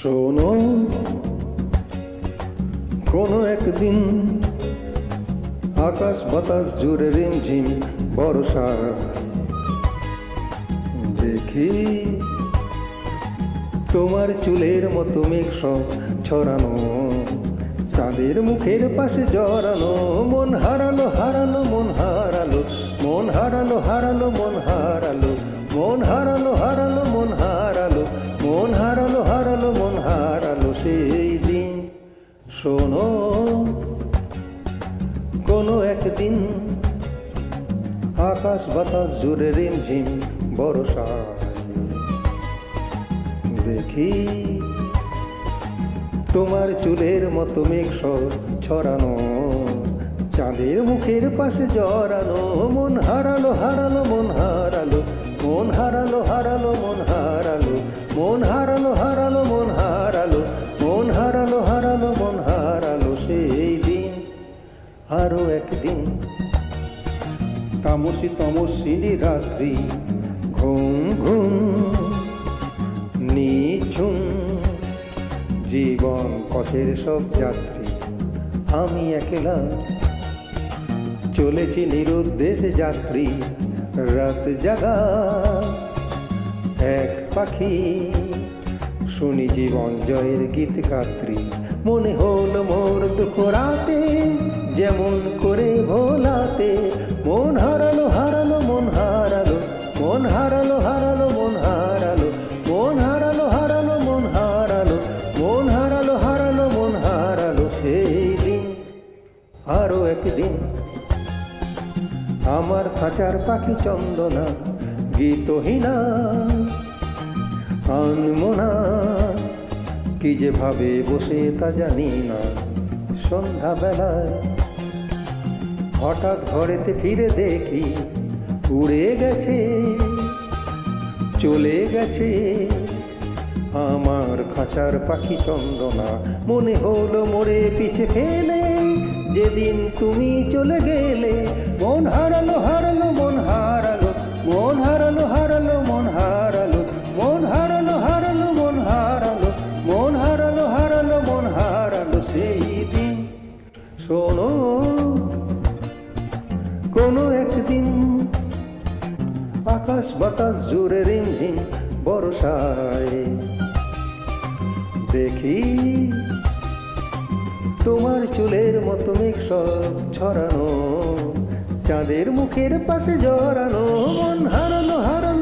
শোনো, কোনো একদিন আকাশ বাতাস জুড়ে রিমঝিম বর্ষা দেখি তোমার চুলের মতো মেঘ সব ছড়ানো, চাঁদের মুখের পাশে জড়ানো, মন হারালো হারালো মন হারালো, মন হারালো হারালো মন হারালো, মন হারালো হারালো মন হারালো, মন হারালো হারালো মন হারালো সেই দিন। শোনো, কোনো একদিন আকাশ বাতাস জুড়ে রিমঝিম বর্ষা দেখি তোমার চুলের মতো মেঘ সব ছড়ানো, চাঁদের মুখের পাশে জড়ানো, মন হারালো হারালো মন হারালো, মন হারালো হারালো মন হারালো, মন হারালো হারালো মন হারালো, মন হারালো হারালো মন হারালো সেই দিন। আরো একদিন তামসী তমসিনী রাত্রি, ঘুম ঘুম নিঝুম জীবন পথের সব যাত্রী, আমি একলা চলেছি নিরুদ্দেশে যাত্রী, রাত জাগা এক পাখি, শুনি জীবন জয়ের গীত গাত্রী, মনে হলো মোর দুঃখ রাতে যেমন করে ভোলাতে, মন হারালো হারালো মন হারালো, মন হারালো হারালো মন হারালো, মন হারালো হারালো মন হারালো, মন হারালো হারালো মন হারালো সেই দিন। আরো একদিন আমার খাঁচার পাখি চন্দনা গীতহীনা আনমনা, কি যে ভাবে বসে তা জানি না, সন্ধ্যাবেলায় হঠাৎ ঘরেতে ফিরে দেখি উড়ে গেছে চলে গেছে আমার খাঁচার পাখি চন্দনা, মনে হলো মোরে পিছে ফেলে যেদিন তুমি চলে গেলে, মন হারালো হারালো মন হারালো, মন হারালো হারালো মন হারালো, মন হারালো হারালো মন হারালো, মন হারালো হারালো মন হারালো সেই দিন। শোনো, কোনো একদিন আকাশ বাতাস জুড়ে রিমঝিম বর্ষায় দেখি তোমার চুলের মতো মেঘ সব ছড়ানো, চাঁদের মুখের পাশে জড়ানো, মন হারালো হারালো